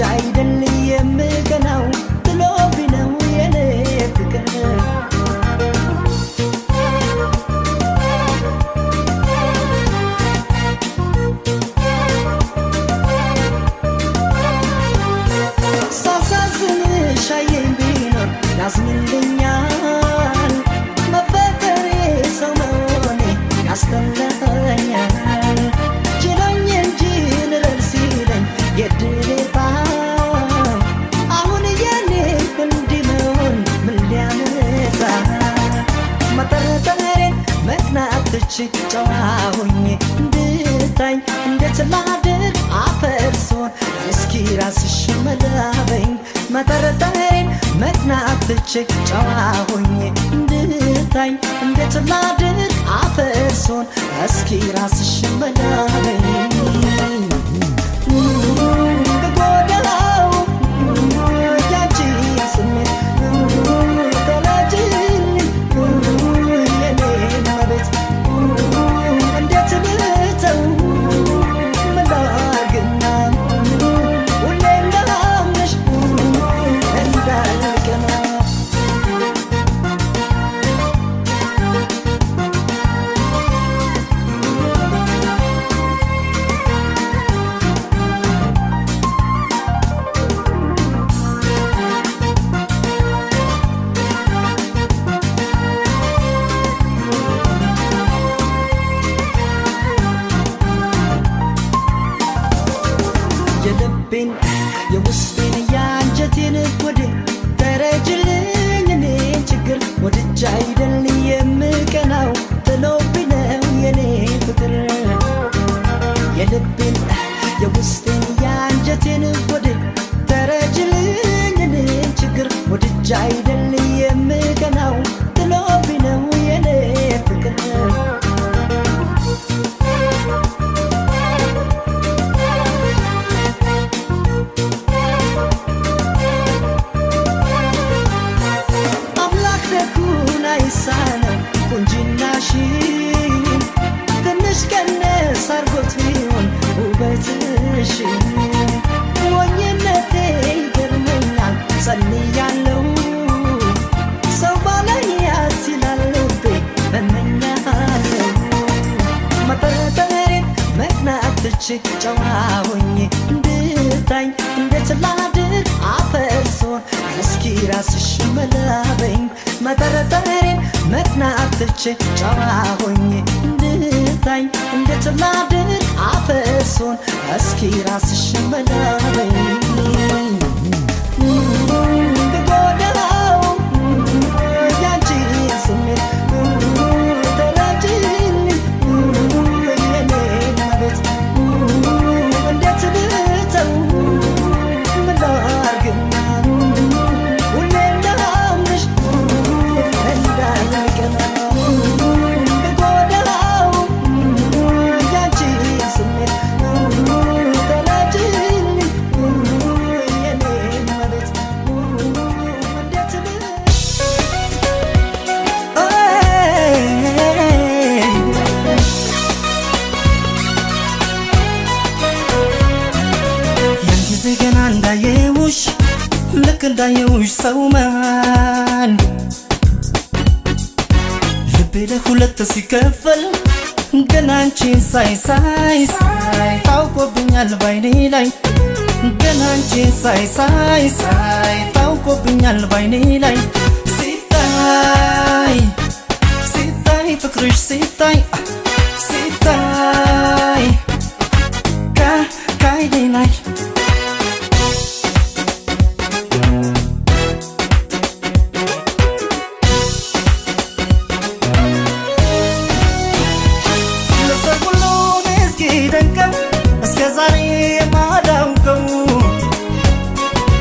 አይደል የምቀናው ጥሎብኝ ነው የኔ ፍቅር ሳሳዝንሽ አየኝ ቢኖር ያዝንልኛል መፈቀሬ ሰው መሆኔ ያስጠላኛል ችሎኝ እንጂ ልረር ሲለኝ የድሌታ አሁን የኔ እንዲህ መሆን ምን ሊያመጣ መጠረጠሬን መቅናት ትቼ ጨዋ ሆኜ እንድታኝ እንዴት ላድር አፈር ስሆን እስኪ ራስሽ መላበኝ መጠረጠሬን መቅናት ትቼ ጨዋ ሆኜ እንድታኝ እንዴት ላድር አፈር ስሆን እስኪ ራስሽ መላበኝ በጎዳው ያንቺ ስሜት ተላጅኝ የኔ መቤት እንዴት ልተው መላግና ሁሌ እንዳምንሽ እንዳልቀና የልቤን የውስጤን የአንጀቴን ወደ ተረጅልኝ እኔን ችግር ወድጄ አይደል የምቀናው ጥሎብኝ ነው የኔ ፍቅር የልቤን የውስጤን የአንጀቴን ወደ ተረጅልኝ እኔን ችግር ወድጄ አይደል የምቀናው ጥሎብኝ ነው የኔ ፍቅር አይሳነው ቁንጅናሽን ትንሽ ቀነስ አርጎት ቢሆን ውበትሽን ሞኝነቴ ይገርመኛል ጸልያለሁ ሰው ባላያት ይላል ልቤ እመኛለሁ መጠረጠሬን መቅናት ትቼ ጨዋ ሆኜ እንድታኝ እንዴት ላድር አፈር ስሆን እስኪ ራስሽ መላበኝ መጠረጠሬን መቅናት ትቼ ጨዋ ሆኜ እንድታኝ እንዴት ላድር አፈር ስሆን እስኪ ራስሽ መላበኝ ብጎዳው ያንቺ ስሜት ተረጅኝ የኔ መቤት እንዴት ልተው ምን ላድርግና ሁሌ እንዳምንሽ እንዳልቀና ብጎዳው ያንቺ ስሜት ተረጅኝ የኔ መቤት እንዴት ያን ጊዜ ገና እንዳየውሽ ልክ እንዳየውሽ ሰው መሃል ልቤ ለሁለት ሲከፈል ገና አንቺን ሳይ ታውቆብኛል ባይኔ ላይ ገና አንቺን ሳይ ታውቆብኛል ባይኔ ላይ ሲታይ ፍቅርሽ ሲታይ ከአይኔ ላይ ለሰው ሁሉ እስኪደንቀው እስከ ዛሬ የማላውቀው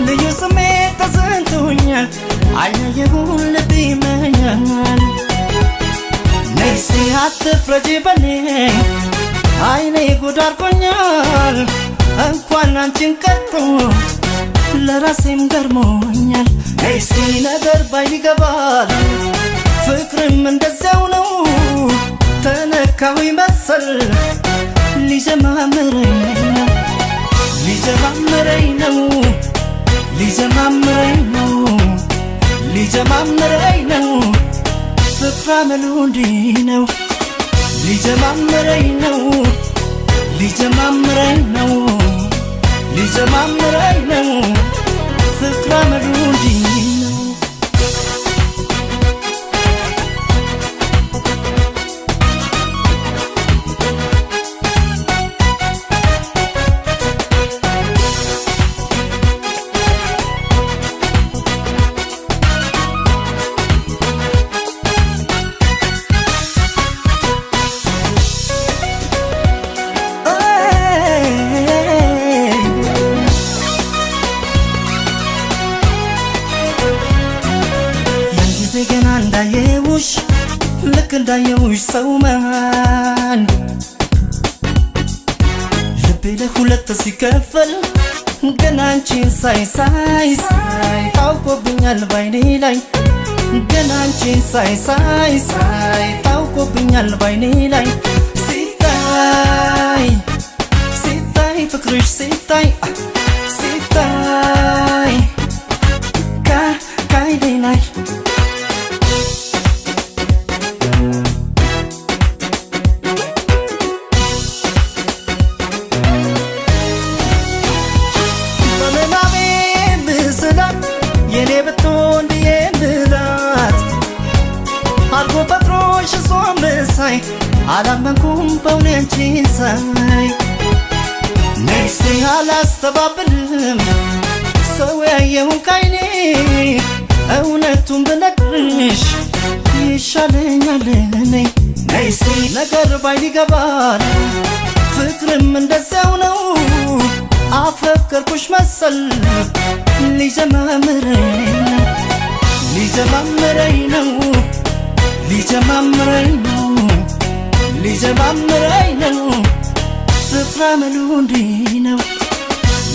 ልዩ ስሜት ተሰምቶኛል አያየሁን ልብ ይመኛል ነይሲ አትፍረጂ በኔ አይኔ ጉድ አድርጎኛል እንኳን አንቺን ቀርቶ ለራሴም ገርሞኛል ነይሲ ነገር ባይን ይገባል ፍቅርም እንደዚያው ነው ተነካው ይመስል ሊጀማምረኝ ነው ሊጀማምረኝ ነው ሊጀማምረኝ ነው ፍቅር አመሉ እንዲህ ነው ሊጀማምረኝ ነው ሊጀማምረኝ ነው ሊጀማምረኝ ነው ፍቅር አመሉ እንዲህ ነው ልክ እንዳየውሽ ሰው መሃል ልቤ ለሁለት ሲከፈል ገና አንቺን ሳይ ታውቆብኛል ባይኔ ላይ ገና አንቺን ሳይ ታውቆብኛል ባይኔ ላይ ሲታይ ሲታይ ፍቅርሽ ሲታይ ሲታይ ካይኔ ላይ የኔ ብትሆን ብዬ ብላት አልጎ ፈጥሮሽ እሷን ብሳይ አላመንኩም በእውነት አንቺን ሳይ ነፍሴ አላስተባብልም ሰው ያየውን ካይኔ እውነቱን ብነግርሽ ይሻለኛል እኔ ነፍሴ ነገር ባይን ይገባል ፍቅርም እንደዚያው ነው አፈቀርኩሽ መሰል ሊጀማምረኝ ነው ሊጀማምረኝ ነው ሊጀማምረኝ ነው ፍቅር አመሉ እንዲህ ነው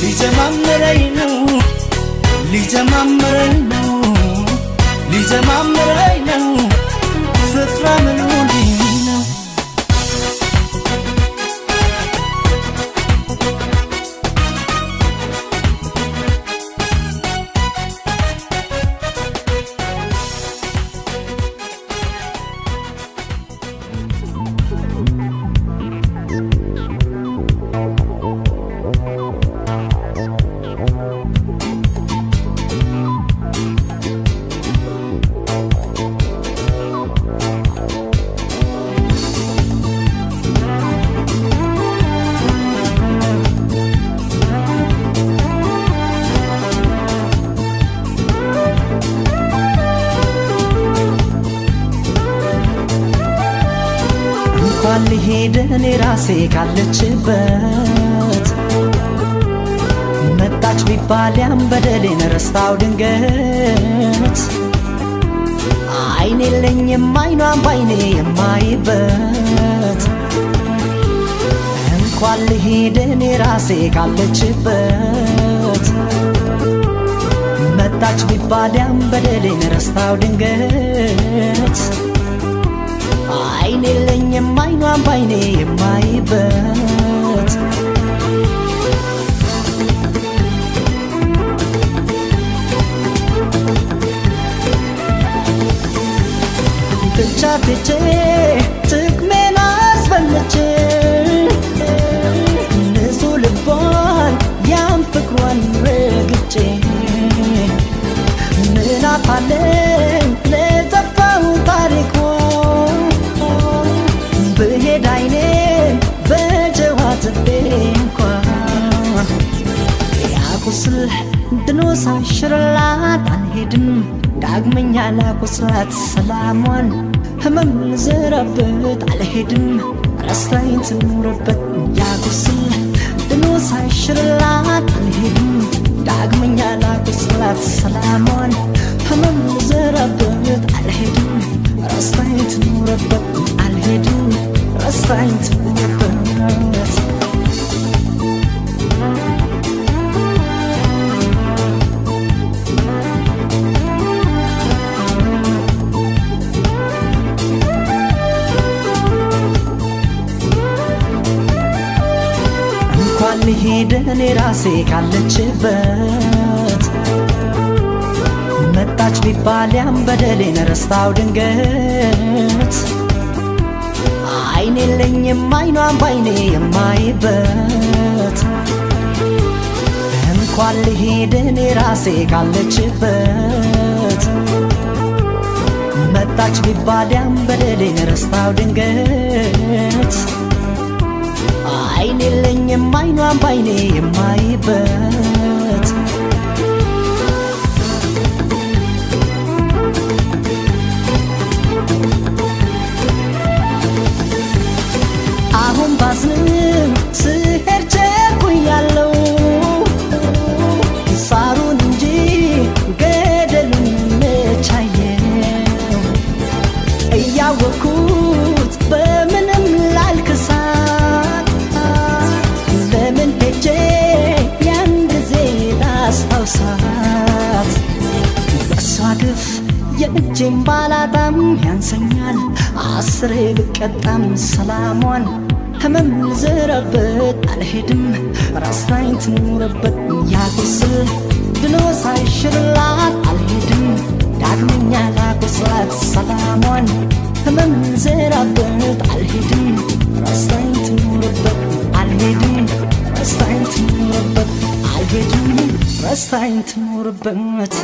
ሊጀማምረኝ ነው ሊጀማምረኝ ነው ሊጀማምረኝ ነው ፍቅር አመሉ እንዲህ ነው እንኳን ልሄድ እኔ ራሴ ካለችበት መጣች ቢባል ያን በደሌን ረስታው ድንገት አይኔ የለኝም አይኗን ባይኔ የማይበት እንኳን ልሄድ እኔ ራሴ ካለችበት መጣች ቢባል ያን በደሌን ረስታው ድንገት አይኔ የለኝም አይኗን ባይኔ የማይበት ትቻትቼ ጥቅሜን አስበልቼ ንጹህ ልቧን ያን ፍቅሯን ረግጬ ምን አፋለኝ ለጠፋው ታሪኳ ብሄድ አይኔን በጀዋትቤ እንኳን ያቁስል ድኖ ሳይሽርላት አልሄድም ዳግመኛ ላቁስላት ሰላሟን ህመም ልዘራበት አልሄድም ረስታኝ ትኑርበት ያቁስል ድኖ ሳይሽርላት አልሄድም ዳግመኛ ላቁስላት ሰላሟን ህመም ልዘራበት አልሄድም ረስታኝ ትኑርበት አልሄድም ረስታኝ ትኑርበት እንኳን ልሄድ እኔ ራሴ ካለችበት ቢባል ያን በደሌን ረስታው ድንገት አይኔ የለኝም አይኗን ባይኔ የማይበት እንኳን ልሄድ እኔ ራሴ ካለችበት መጣች ቢባል ያን በደሌን ረስታው ድንገት አይኔ የለኝም አይኗን ባይኔ የማይበት አሁን ባዝንም ስሄድ ቸኩያለሁ ሳሩን እንጂ ገደሉን መቻየው እያወኩት በምንም ላልክሳት ለምን ሄጄ ያን ጊዜ ላስታውሳት በሷ ግፍ የእጄን ባላጣም ያንሰኛል አስሬ ብቀጣም ሰላሟን ህመም ልዘራበት አልሄድም ራስታኝ ትኑርበት ያቁስል ድኖ ሳይሽርላት አልሄድም ዳግመኛ ላቁስላት ሰላሟን ህመም ልዘራበት አልሄድም ራስታኝ ትኑርበት አልሄድም ራስታኝ ትኑርበት አልሄድም ራስታኝ ትኑርበት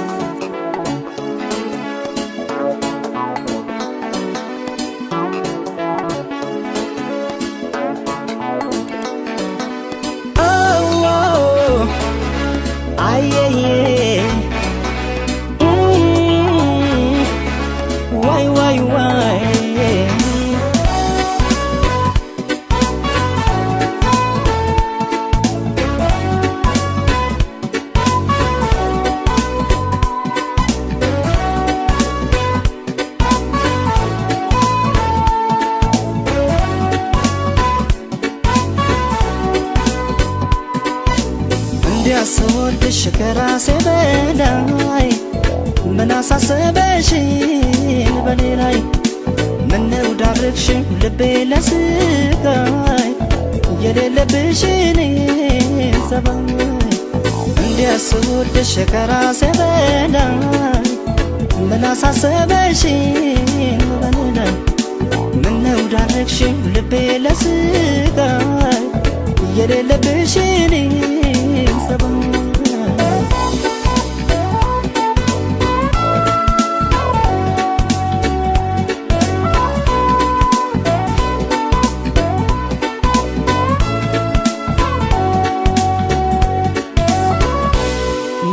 እንዲያስወድሽ ከራሴ በላይ ምን አሳሰበሽን በኔ ላይ ምነው ዳረግሽኝ ልቤ ለስቃይ የሌለብሽን ሰባይ እንዲያስወድሽ ከራሴ በላይ ምን አሳሰበሽን በኔ ላይ ምነው ዳረግሽኝ ልቤ ለስቃይ የሌለብሽን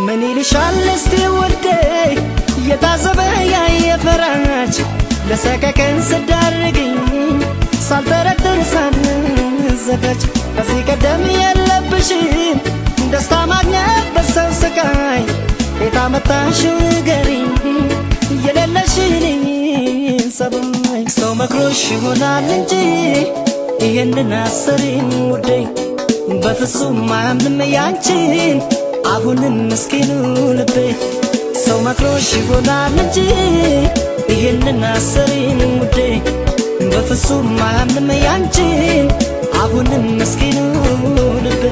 ምን ይልሻል እስቲ ውዴ የታዘበ ያየፈራች ለሰከከን ስዳርግኝ ሳልጠረጥር ሳልዘጋጅ ከዚህ ቀደም የለብሽም ደስታ ማግኘት በሰው ስቃይ የታመጣሽው ንገሪኝ የሌለሽን ሰባይ ሰው መክሮሽ ይሆናል እንጂ ይህንን አሰሪኝ ውዴ በፍጹም አያምንም ያንቺን አሁንም ምስኪኑ ልቤ ሰው መክሮሽ ይሆናል እንጂ ይህንን አሰሪኝ ውዴ በፍጹም አያምንም ያንቺን አሁንም ምስኪኑ ልቤ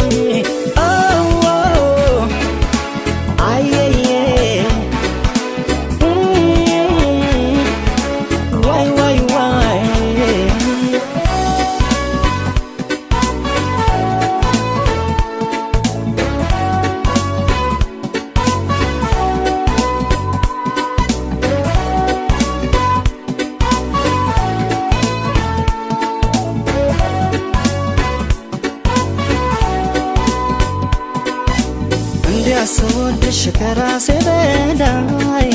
እንዲያስወድሽ ከራሴ በላይ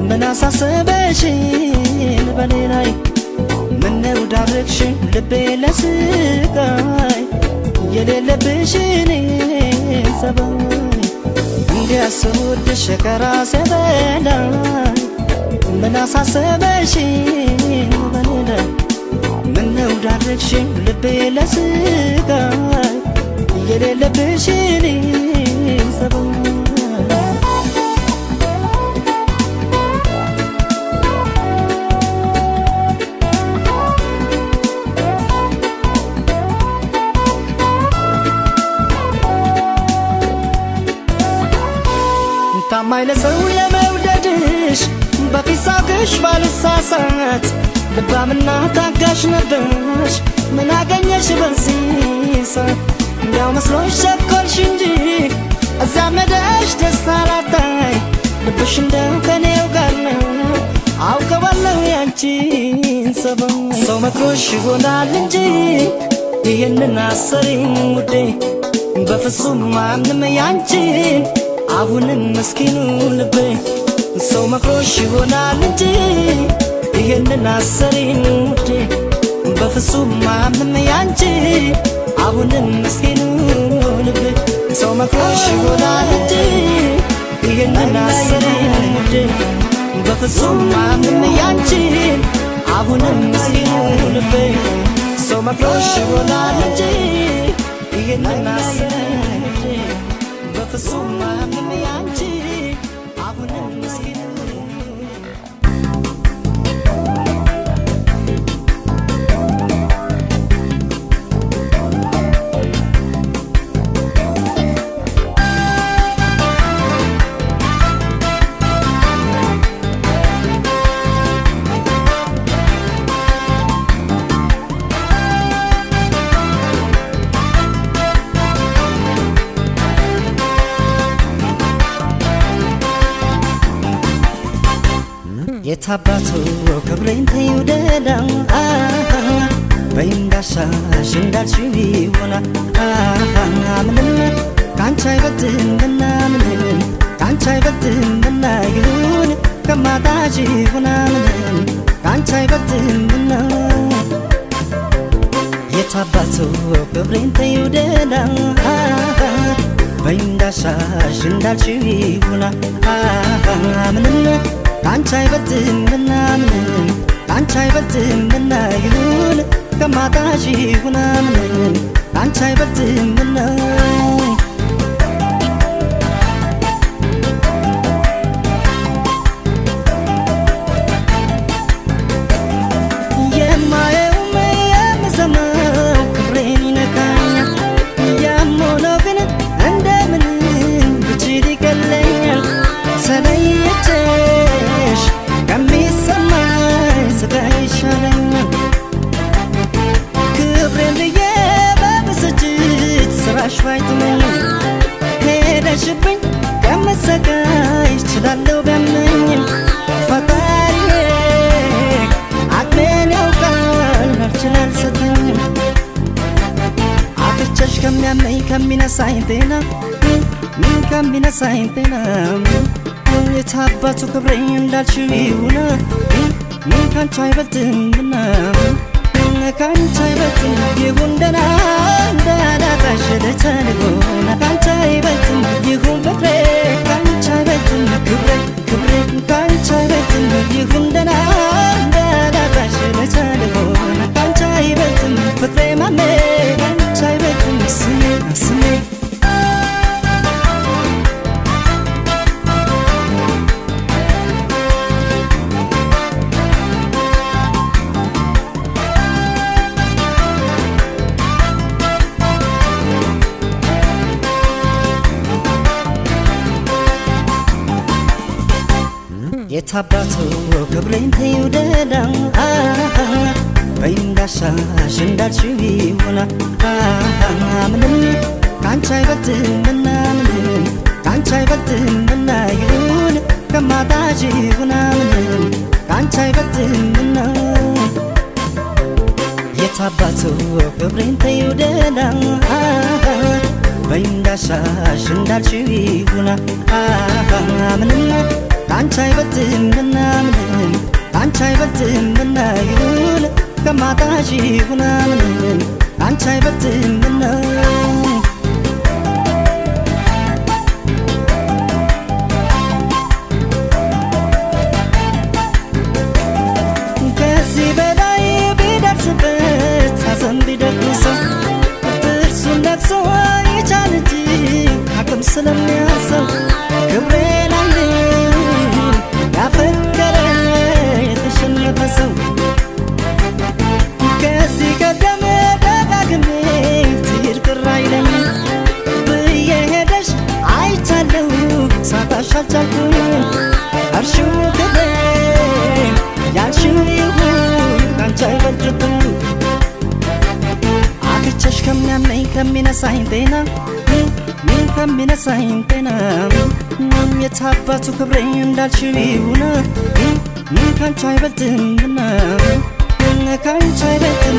ምን አሳሰበሽን በኔ ላይ ምነው ዳረግሽኝ ልቤ ለስቃይ የሌለብሽን ሰባይ እንዲያስወድሽ ከራሴ በላይ ምን አሳሰበሽን በኔ ላይ ምነው ዳረግሽኝ ልቤ ለስቃይ የሌለብሽን ታማኝ ለሰው የመውደድ ሳይሽ በፊሳቅሽ ባልሳሳት ልባምና ታጋሽ ነበርሽ ምን አገኘሽ በዚህ ሰዓት ያው መስሎሽ ቸኮልሽ እንጂ እዛ መደሽ ደስታ ላታይ ልብሽ እንደው ከኔው ጋር ነው አውቀዋለሁ ያንቺን ሰበብ ሰው መክሮሽ ይሆናል እንጂ ይህንን አሰሪኝ ውዴ በፍጹም ማንም ያንቺን አሁንም መስኪኑ ልቤ ሰው መክሮሽ ይሆናል እንጂ ይህንን አሰሪኝ ውዴ በፍጹም ማንም ያንቺን አሁንም መስኪኑ ልቤ ሰው መክሮሽ ይሆናል እንጂ ይህንን አሰሪኝ ውዴ በፍጹም ማንም ያንቺን አሁንም መስኪኑ ልቤ ሰው መክሮሽ ይሆናል እንጂ ይህንን አሰሪኝ ውዴ በፍጹም ማንም ያንቺን አሁንም መስኪኑ የታባቱ ክብሬን ተይው ደዳ በይንዳሻሽ እንዳልሽው ይሆናል ምንም ካንቺ አይበልጥምና ምንም ካንቺ አይበልጥምና ይሁን ከማጣሽ ይሁን ምንም ካንቺ አይበልጥምና የታባቱ ክብሬን ተይው ደዳ በይንዳሻሽ እንዳልሽው ይሆናል ምንም ካንቺ አይበልጥምና ምንም ካንቺ አይበልጥምና ይሁን ከማጣሽ ይሁን ምንም ካንቺ አይበልጥምና የማየውም የምሰማው ክብሬን ይነካኛል ያምሆነው ግን እንደምንም ብችል ይቀለኛል ተለይቼሽ ከሚሰማኝ ስጋ ይሻለኛል ክብሬን ብዬ በብስጭት ስራሽ ባይጥመኝ ሄደሽብኝ ከምሰቃይ እችላለሁ ቢያመኝም ፈጣሪዬ አቅሜን ያውቃል አልችል አልሰጠኝም አጥቼሽ ከሚያመኝ ከሚነሳኝ ጤና ከሚነሳኝ ጤና የታባቱ ክብሬ እንዳልሽው ይሁን ካንቺ አይበልጥምና ካንቺ አይበልጥም ይሁን ደህና እንዳላጣሽ ልቻልሆን ካንቺ አይበልጥም ይሁን ፍቅሬ ካንቺ አይበልጥም ክብሬ ክብሬ ካንቺ አይበልጥም ይሁን ደህና እንዳላጣሽ ልቻልሆን ካንቺ አይበልጥም ፍቅሬ ማሜ ካንቺ አይበልጥም ስሜ ስሜ የታባቱ ክብሬን ተይው ደዳ በይንዳሻሽ እንዳልሽው ይሆናል ምንም ካንቺ አይበልጥምና ምንም ካንቺ አይበልጥምና ይሁን ከማጣሽ ይሁን ምንም ካንቺ አይበልጥምና የታባቱ ክብሬን ተይው ደዳ በይንዳሻሽ እንዳልሽው ይሆናል ምንም ካንቺ አይበልጥምና ምንም ካንቺ አይበልጥምና ይሁን ከማጣሽ ይሁን ምንም ካንቺ አይበልጥምና ከዚህ በላይ ቢደርስበት ሐዘን ቢደግሰው ጥርሱን ነክሶ ይቻል እንጂ አቅም ስለሚያንሰው ክብሬን ያፈቀረ የተሸነፈ ሰው ከዚህ ቀደም ደጋግሜ ትሄድ ቅር አይለኝም ብዬ ሄደሽ አይቻለሁ ሳታሽ አልቻልኩም እርሺው ከሚነሳኝ ጤና ከሚነሳኝ ጤና የታባቱ ክብሬ እንዳልሽው ይሁን ካንቺ አይበልጥምና ካንቺ አይበልጥምና